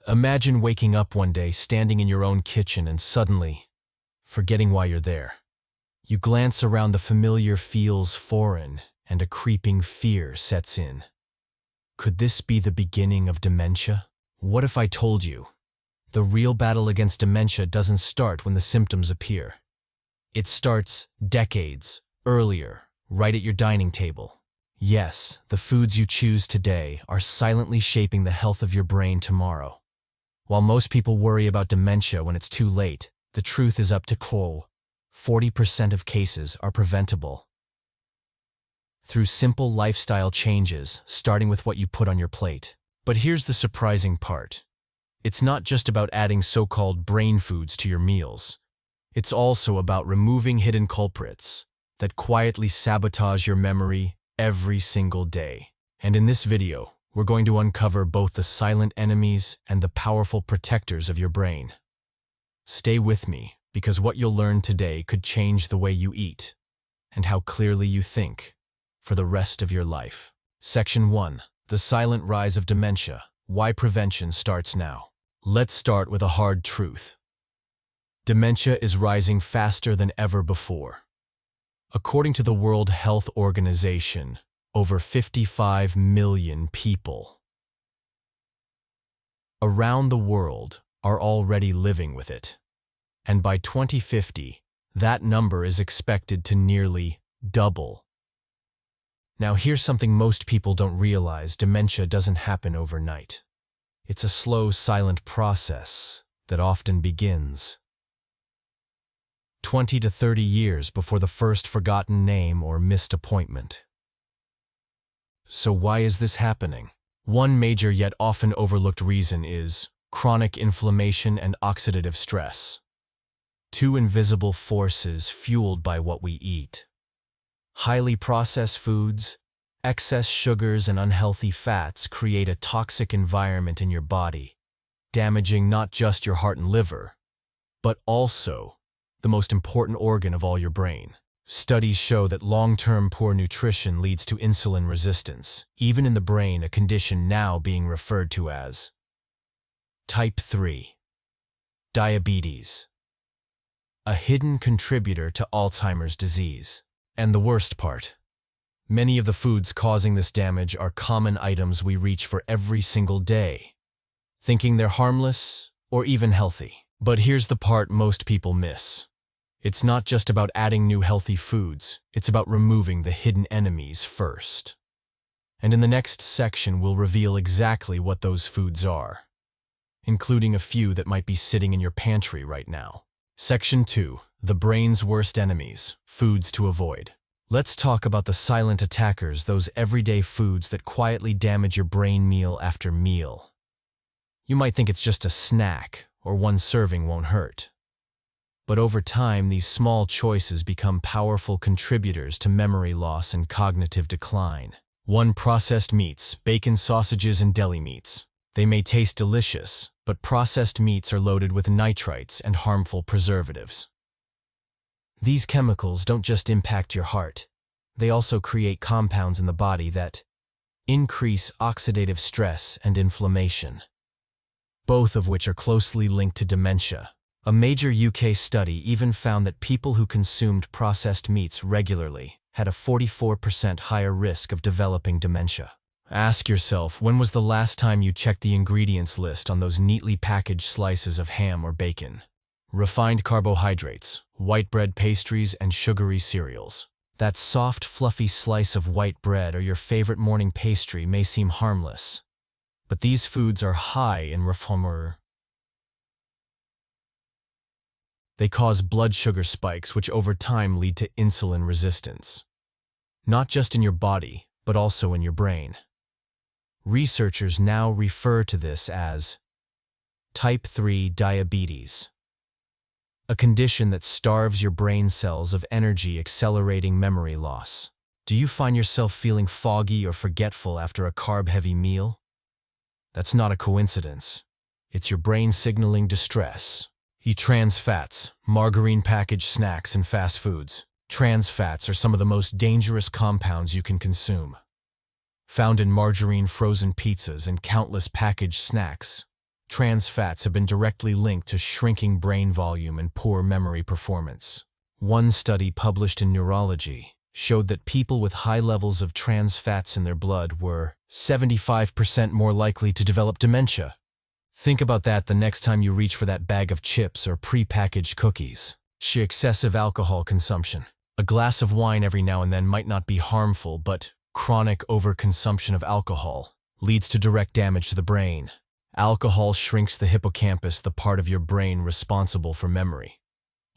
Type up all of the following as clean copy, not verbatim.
Imagine waking up one day, standing in your own kitchen and suddenly forgetting why you're there. You glance around, the familiar feels foreign, and a creeping fear sets in. Could this be the beginning of dementia? What if I told you the real battle against dementia doesn't start when the symptoms appear? It starts decades earlier, right at your dining table. Yes, the foods you choose today are silently shaping the health of your brain tomorrow. While most people worry about dementia when it's too late, the truth is up to 40% of cases are preventable through simple lifestyle changes, starting with what you put on your plate. But here's the surprising part. It's not just about adding so-called brain foods to your meals. It's also about removing hidden culprits that quietly sabotage your memory every single day. And in this video, we're going to uncover both the silent enemies and the powerful protectors of your brain. Stay with me, because what you'll learn today could change the way you eat and how clearly you think for the rest of your life. Section 1. The Silent Rise of Dementia. Why prevention starts now. Let's start with a hard truth. Dementia is rising faster than ever before. According to the World Health Organization, over 55 million people around the world are already living with it. And by 2050, that number is expected to nearly double. Now here's something most people don't realize: dementia doesn't happen overnight. It's a slow, silent process that often begins 20 to 30 years before the first forgotten name or missed appointment. So why is this happening? One major yet often overlooked reason is chronic inflammation and oxidative stress. Two invisible forces fueled by what we eat. Highly processed foods, excess sugars, and unhealthy fats create a toxic environment in your body, damaging not just your heart and liver, but also the most important organ of all, your brain. Studies show that long-term poor nutrition leads to insulin resistance, even in the brain, a condition now being referred to as Type 3 diabetes, a hidden contributor to Alzheimer's disease. And the worst part, many of the foods causing this damage are common items we reach for every single day, thinking they're harmless or even healthy. But here's the part most people miss. It's not just about adding new healthy foods, it's about removing the hidden enemies first. And in the next section, we'll reveal exactly what those foods are, including a few that might be sitting in your pantry right now. Section 2. The brain's worst enemies, foods to avoid. Let's talk about the silent attackers, those everyday foods that quietly damage your brain meal after meal. You might think it's just a snack, or one serving won't hurt. But over time, these small choices become powerful contributors to memory loss and cognitive decline. 1. Processed meats, bacon, sausages, and deli meats. They may taste delicious, but processed meats are loaded with nitrites and harmful preservatives. These chemicals don't just impact your heart, they also create compounds in the body that increase oxidative stress and inflammation, both of which are closely linked to dementia. A major UK study even found that people who consumed processed meats regularly had a 44% higher risk of developing dementia. Ask yourself, when was the last time you checked the ingredients list on those neatly packaged slices of ham or bacon? Refined carbohydrates, white bread, pastries, and sugary cereals. That soft, fluffy slice of white bread or your favorite morning pastry may seem harmless, but these foods are high in refined. They cause blood sugar spikes, which over time lead to insulin resistance. Not just in your body, but also in your brain. Researchers now refer to this as Type 3 diabetes, a condition that starves your brain cells of energy, accelerating memory loss. Do you find yourself feeling foggy or forgetful after a carb-heavy meal? That's not a coincidence. It's your brain signaling distress. Eat trans fats, margarine packaged snacks, and fast foods. Trans fats are some of the most dangerous compounds you can consume. Found in margarine, frozen pizzas, and countless packaged snacks, Trans fats have been directly linked to shrinking brain volume and poor memory performance. One study published in Neurology showed that people with high levels of trans fats in their blood were 75% more likely to develop dementia. Think about that the next time you reach for that bag of chips or pre-packaged cookies. Excessive alcohol consumption. A glass of wine every now and then might not be harmful, but chronic overconsumption of alcohol leads to direct damage to the brain. Alcohol shrinks the hippocampus, the part of your brain responsible for memory.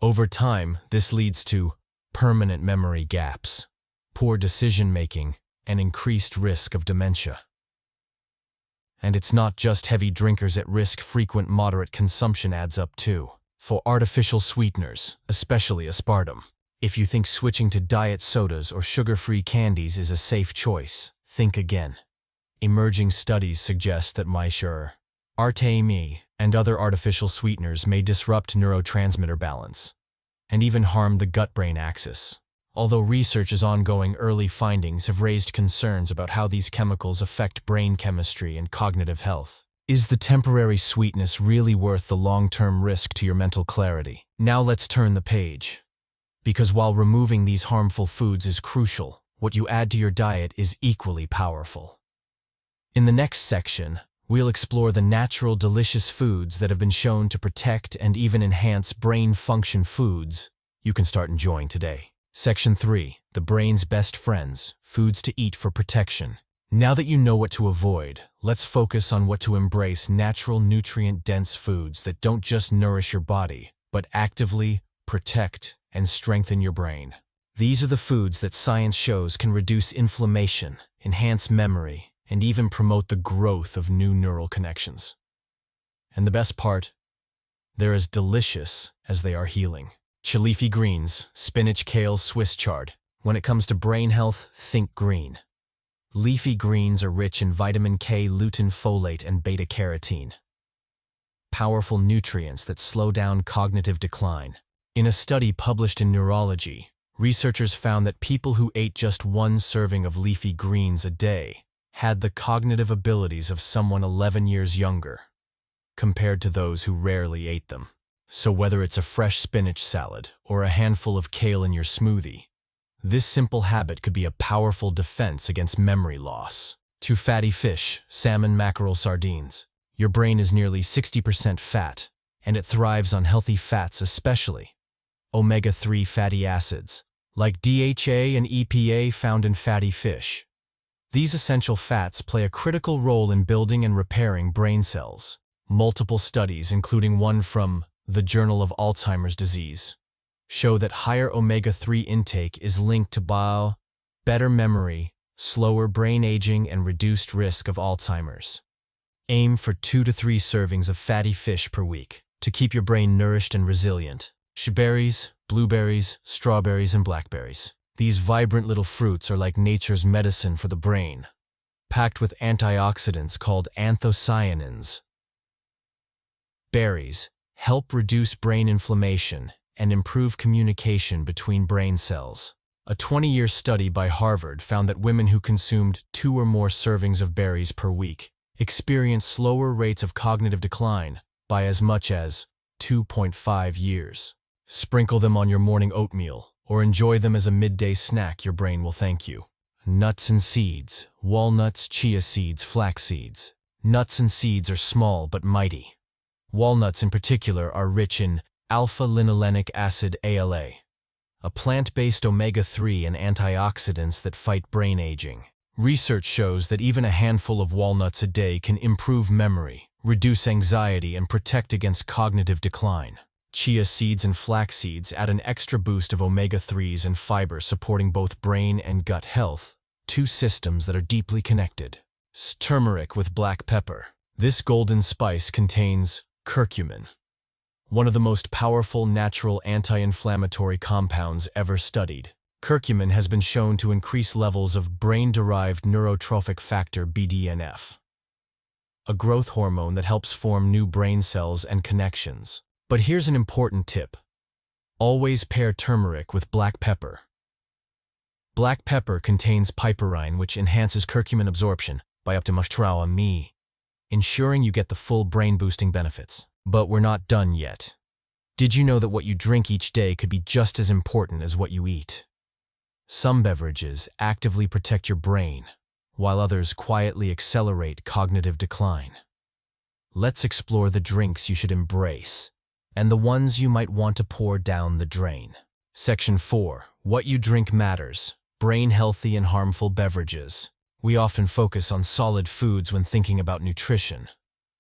Over time, this leads to permanent memory gaps, poor decision-making, and increased risk of dementia. And it's not just heavy drinkers at risk. Frequent moderate consumption adds up too. For artificial sweeteners, especially aspartame. If you think switching to diet sodas or sugar-free candies is a safe choice, think again. Emerging studies suggest that Aspartame and other artificial sweeteners may disrupt neurotransmitter balance and even harm the gut-brain axis. Although research is ongoing, early findings have raised concerns about how these chemicals affect brain chemistry and cognitive health. Is the temporary sweetness really worth the long-term risk to your mental clarity? Now let's turn the page. Because while removing these harmful foods is crucial, what you add to your diet is equally powerful. In the next section, we'll explore the natural, delicious foods that have been shown to protect and even enhance brain function. Foods you can start enjoying today. Section 3. The brain's best friends, foods to eat for protection. Now that you know what to avoid, let's focus on what to embrace: natural, nutrient-dense foods that don't just nourish your body, but actively protect and strengthen your brain. These are the foods that science shows can reduce inflammation, enhance memory, and even promote the growth of new neural connections. And the best part? They're as delicious as they are healing. Leafy greens, spinach, kale, Swiss chard. When it comes to brain health, think green. Leafy greens are rich in vitamin K, lutein, folate, and beta-carotene. Powerful nutrients that slow down cognitive decline. In a study published in Neurology, researchers found that people who ate just one serving of leafy greens a day had the cognitive abilities of someone 11 years younger, compared to those who rarely ate them. So whether it's a fresh spinach salad or a handful of kale in your smoothie, this simple habit could be a powerful defense against memory loss. To fatty fish, salmon, mackerel, sardines. Your brain is nearly 60% fat, and it thrives on healthy fats, especially omega-3 fatty acids, like DHA and EPA found in fatty fish. These essential fats play a critical role in building and repairing brain cells. Multiple studies, including one from the Journal of Alzheimer's Disease, show that higher omega-3 intake is linked to better memory, slower brain aging, and reduced risk of Alzheimer's. Aim for 2 to 3 servings of fatty fish per week to keep your brain nourished and resilient. Berries, blueberries, strawberries, and blackberries. These vibrant little fruits are like nature's medicine for the brain, packed with antioxidants called anthocyanins. Berries help reduce brain inflammation and improve communication between brain cells. A 20-year study by Harvard found that women who consumed 2 or more servings of berries per week experienced slower rates of cognitive decline by as much as 2.5 years. Sprinkle them on your morning oatmeal or enjoy them as a midday snack. Your brain will thank you. Nuts and seeds, walnuts, chia seeds, flax seeds. Nuts and seeds are small but mighty. Walnuts in particular are rich in alpha-linolenic acid ALA, a plant-based omega-3 and antioxidants that fight brain aging. Research shows that even a handful of walnuts a day can improve memory, reduce anxiety, and protect against cognitive decline. Chia seeds and flax seeds add an extra boost of omega-3s and fiber, supporting both brain and gut health, 2 systems that are deeply connected. Turmeric with black pepper. This golden spice contains curcumin, one of the most powerful natural anti-inflammatory compounds ever studied. Curcumin has been shown to increase levels of brain-derived neurotrophic factor BDNF, a growth hormone that helps form new brain cells and connections. But here's an important tip. Always pair turmeric with black pepper. Black pepper contains piperine, which enhances curcumin absorption by up to 3%. ensuring you get the full brain-boosting benefits. But we're not done yet. Did you know that what you drink each day could be just as important as what you eat? Some beverages actively protect your brain, while others quietly accelerate cognitive decline. Let's explore the drinks you should embrace and the ones you might want to pour down the drain. Section 4. What you drink matters. Brain-healthy and harmful beverages. We often focus on solid foods when thinking about nutrition,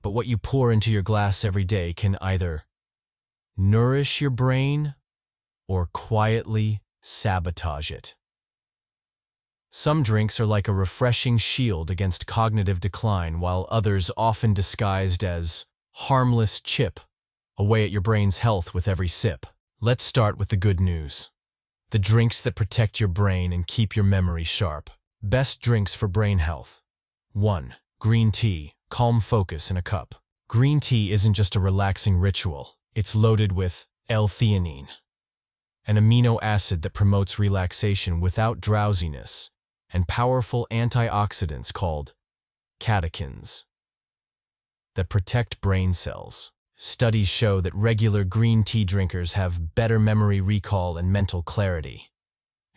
but what you pour into your glass every day can either nourish your brain or quietly sabotage it. Some drinks are like a refreshing shield against cognitive decline, while others, often disguised as harmless, chip away at your brain's health with every sip. Let's start with the good news. The drinks that protect your brain and keep your memory sharp. Best drinks for brain health. 1. Green tea. Calm focus in a cup. Green tea isn't just a relaxing ritual. It's loaded with L-theanine, an amino acid that promotes relaxation without drowsiness, and powerful antioxidants called catechins that protect brain cells. Studies show that regular green tea drinkers have better memory recall and mental clarity,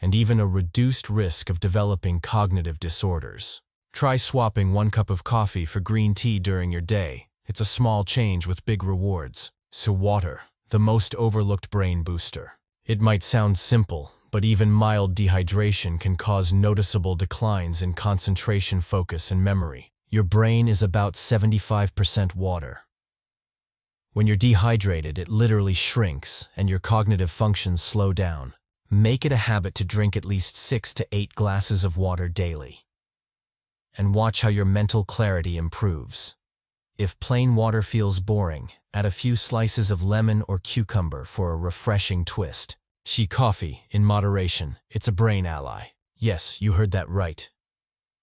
and even a reduced risk of developing cognitive disorders. Try swapping 1 cup of coffee for green tea during your day. It's a small change with big rewards. So water, the most overlooked brain booster. It might sound simple, but even mild dehydration can cause noticeable declines in concentration, focus, and memory. Your brain is about 75% water. When you're dehydrated, it literally shrinks, and your cognitive functions slow down. Make it a habit to drink at least 6 to 8 glasses of water daily. And watch how your mental clarity improves. If plain water feels boring, add a few slices of lemon or cucumber for a refreshing twist. Coffee, in moderation, it's a brain ally. Yes, you heard that right.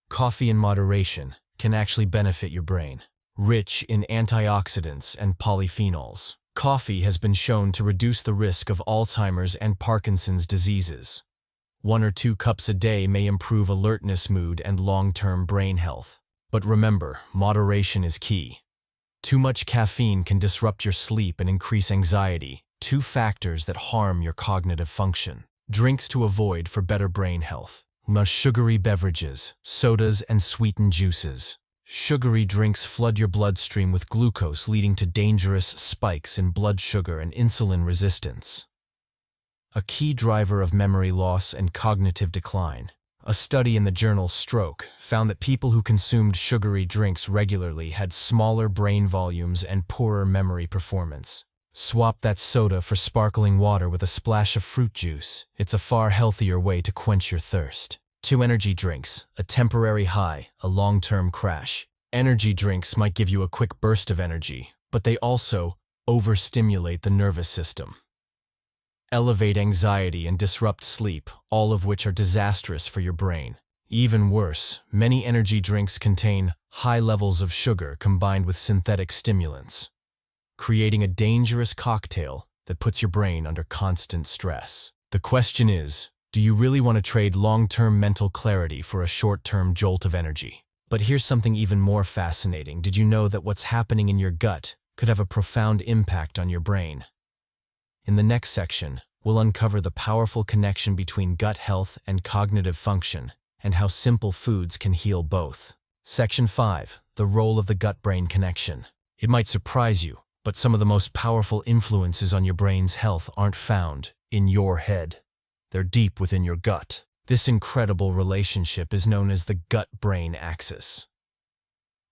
Coffee in moderation can actually benefit your brain. Rich in antioxidants and polyphenols, coffee has been shown to reduce the risk of Alzheimer's and Parkinson's diseases. 1 or 2 cups a day may improve alertness, mood, and long-term brain health. But remember, moderation is key. Too much caffeine can disrupt your sleep and increase anxiety, 2 factors that harm your cognitive function. Drinks to avoid for better brain health. Sugary beverages, sodas, and sweetened juices. Sugary drinks flood your bloodstream with glucose, leading to dangerous spikes in blood sugar and insulin resistance, a key driver of memory loss and cognitive decline. A study in the journal Stroke found that people who consumed sugary drinks regularly had smaller brain volumes and poorer memory performance. Swap that soda for sparkling water with a splash of fruit juice. It's a far healthier way to quench your thirst. 2 energy drinks, a temporary high, a long-term crash. Energy drinks might give you a quick burst of energy, but they also overstimulate the nervous system, elevate anxiety, and disrupt sleep, all of which are disastrous for your brain. Even worse, many energy drinks contain high levels of sugar combined with synthetic stimulants, creating a dangerous cocktail that puts your brain under constant stress. The question is, do you really want to trade long-term mental clarity for a short-term jolt of energy? But here's something even more fascinating. Did you know that what's happening in your gut could have a profound impact on your brain? In the next section, we'll uncover the powerful connection between gut health and cognitive function, and how simple foods can heal both. Section 5. The role of the gut-brain connection. It might surprise you, but some of the most powerful influences on your brain's health aren't found in your head. They're deep within your gut. This incredible relationship is known as the gut-brain axis,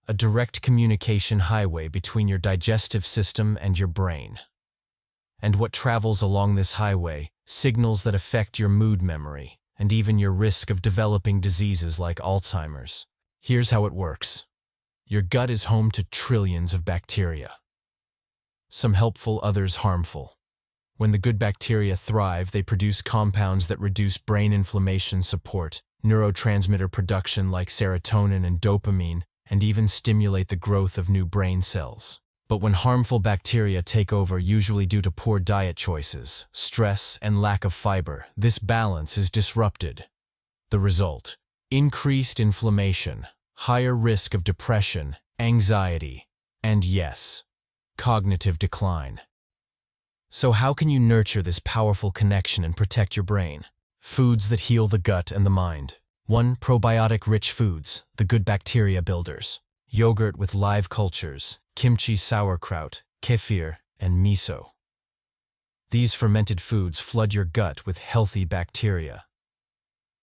a direct communication highway between your digestive system and your brain. And what travels along this highway, signals that affect your mood, memory, and even your risk of developing diseases like Alzheimer's. Here's how it works. Your gut is home to trillions of bacteria, some helpful, others harmful. When the good bacteria thrive, they produce compounds that reduce brain inflammation, support neurotransmitter production like serotonin and dopamine, and even stimulate the growth of new brain cells. But when harmful bacteria take over, usually due to poor diet choices, stress, and lack of fiber, this balance is disrupted. The result: increased inflammation, higher risk of depression, anxiety, and yes, cognitive decline. So how can you nurture this powerful connection and protect your brain? Foods that heal the gut and the mind. 1. Probiotic-rich foods, the good bacteria builders. Yogurt with live cultures, kimchi, sauerkraut, kefir, and miso. These fermented foods flood your gut with healthy bacteria,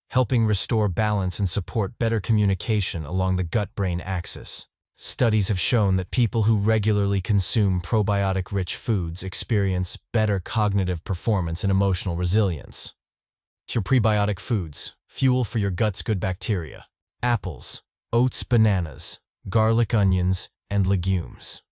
helping restore balance and support better communication along the gut-brain axis. Studies have shown that people who regularly consume probiotic-rich foods experience better cognitive performance and emotional resilience. Your prebiotic foods, fuel for your gut's good bacteria. Apples, oats, bananas, garlic, onions, and legumes.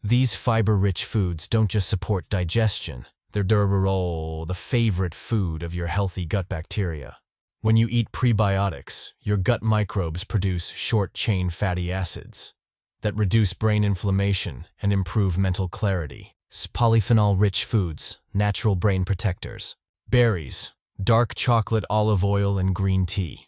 These fiber-rich foods don't just support digestion, they're the favorite food of your healthy gut bacteria. When you eat prebiotics, your gut microbes produce short-chain fatty acids that reduce brain inflammation and improve mental clarity. Polyphenol-rich foods, natural brain protectors. Berries, dark chocolate, olive oil, and green tea.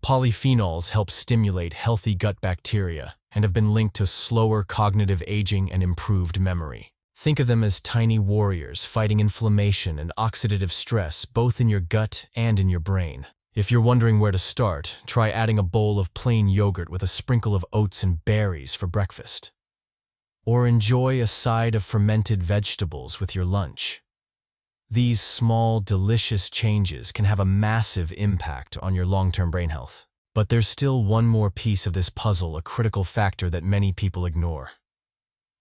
Polyphenols help stimulate healthy gut bacteria and have been linked to slower cognitive aging and improved memory. Think of them as tiny warriors fighting inflammation and oxidative stress both in your gut and in your brain. If you're wondering where to start, try adding a bowl of plain yogurt with a sprinkle of oats and berries for breakfast. Or enjoy a side of fermented vegetables with your lunch. These small, delicious changes can have a massive impact on your long-term brain health. But there's still one more piece of this puzzle, a critical factor that many people ignore.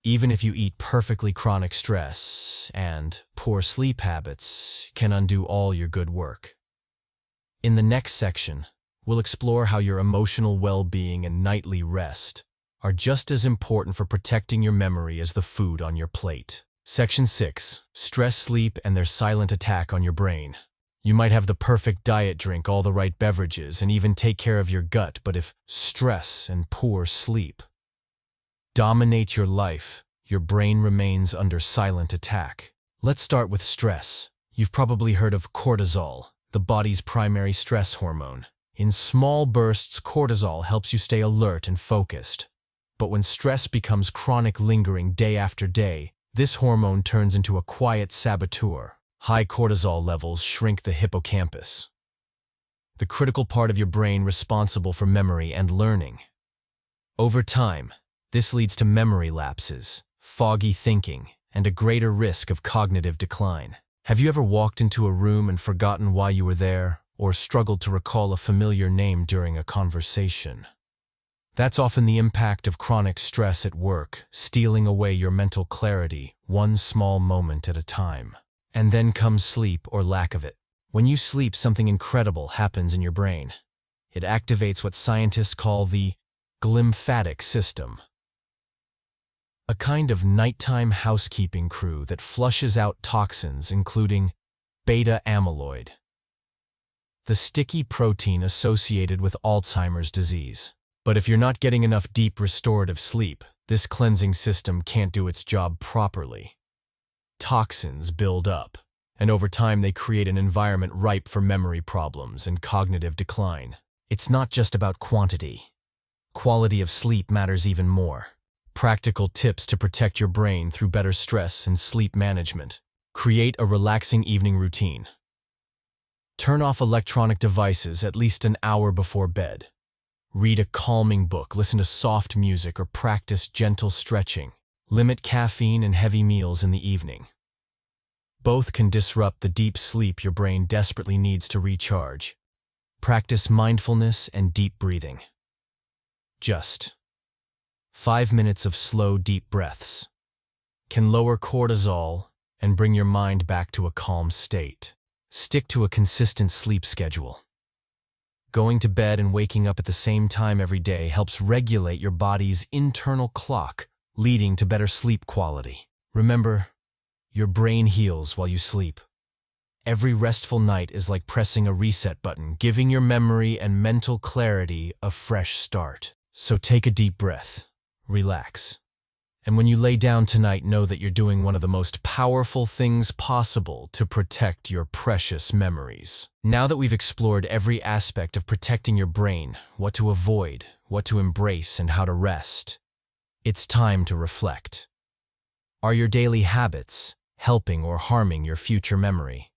Even if you eat perfectly, chronic stress and poor sleep habits can undo all your good work. In the next section, we'll explore how your emotional well-being and nightly rest are just as important for protecting your memory as the food on your plate. Section 6. Stress, sleep, and their silent attack on your brain. You might have the perfect diet, drink all the right beverages, and even take care of your gut, but if stress and poor sleep dominate your life, your brain remains under silent attack. Let's start with stress. You've probably heard of cortisol, the body's primary stress hormone. In small bursts, cortisol helps you stay alert and focused. But when stress becomes chronic, lingering day after day, this hormone turns into a quiet saboteur. High cortisol levels shrink the hippocampus, the critical part of your brain responsible for memory and learning. Over time, this leads to memory lapses, foggy thinking, and a greater risk of cognitive decline. Have you ever walked into a room and forgotten why you were there, or struggled to recall a familiar name during a conversation? That's often the impact of chronic stress at work, stealing away your mental clarity, one small moment at a time. And then comes sleep, or lack of it. When you sleep, something incredible happens in your brain. It activates what scientists call the glymphatic system, a kind of nighttime housekeeping crew that flushes out toxins, including beta amyloid, the sticky protein associated with Alzheimer's disease. But if you're not getting enough deep restorative sleep, this cleansing system can't do its job properly. Toxins build up, and over time they create an environment ripe for memory problems and cognitive decline. It's not just about quantity. Quality of sleep matters even more. Practical tips to protect your brain through better stress and sleep management. Create a relaxing evening routine. Turn off electronic devices at least an hour before bed. Read a calming book, listen to soft music, or practice gentle stretching. Limit caffeine and heavy meals in the evening. Both can disrupt the deep sleep your brain desperately needs to recharge. Practice mindfulness and deep breathing. Just 5 minutes of slow, deep breaths can lower cortisol and bring your mind back to a calm state. Stick to a consistent sleep schedule. Going to bed and waking up at the same time every day helps regulate your body's internal clock, leading to better sleep quality. Remember, your brain heals while you sleep. Every restful night is like pressing a reset button, giving your memory and mental clarity a fresh start. So take a deep breath, relax, And when you lay down tonight, know that you're doing one of the most powerful things possible to protect your precious memories. Now that we've explored every aspect of protecting your brain, what to avoid, what to embrace, and how to rest, it's time to reflect. Are your daily habits helping or harming your future memory?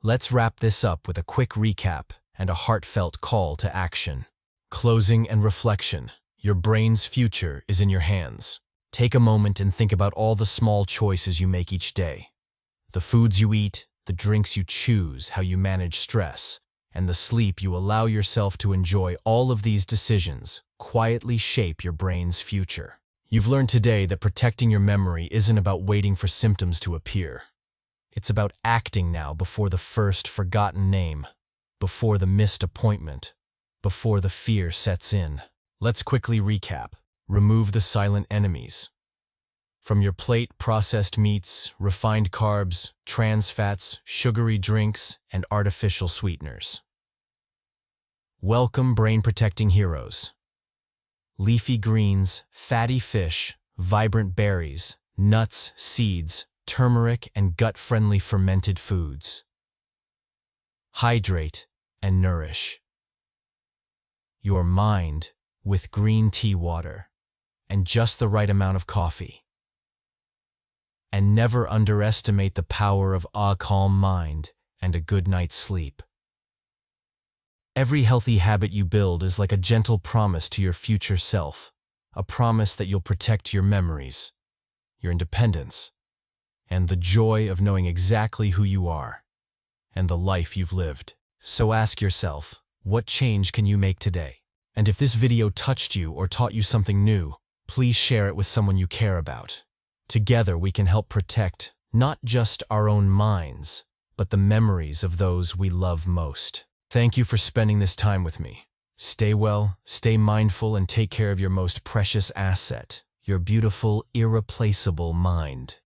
Let's wrap this up with a quick recap and a heartfelt call to action. Closing and reflection. Your brain's future is in your hands. Take a moment and think about all the small choices you make each day. The foods you eat, the drinks you choose, how you manage stress, and the sleep you allow yourself to enjoy. All of these decisions quietly shape your brain's future. You've learned today that protecting your memory isn't about waiting for symptoms to appear. It's about acting now before the first forgotten name, before the missed appointment, before the fear sets in. Let's quickly recap. Remove the silent enemies. From your plate, processed meats, refined carbs, trans fats, sugary drinks, and artificial sweeteners. Welcome brain-protecting heroes. Leafy greens, fatty fish, vibrant berries, nuts, seeds, turmeric, and gut-friendly fermented foods. Hydrate and nourish your mind with green tea water and just the right amount of coffee. And never underestimate the power of a calm mind and a good night's sleep. Every healthy habit you build is like a gentle promise to your future self, a promise that you'll protect your memories, your independence, and the joy of knowing exactly who you are and the life you've lived. So ask yourself, what change can you make today? And if this video touched you or taught you something new, please share it with someone you care about. Together we can help protect not just our own minds, but the memories of those we love most. Thank you for spending this time with me. Stay well, stay mindful, and take care of your most precious asset, your beautiful, irreplaceable mind.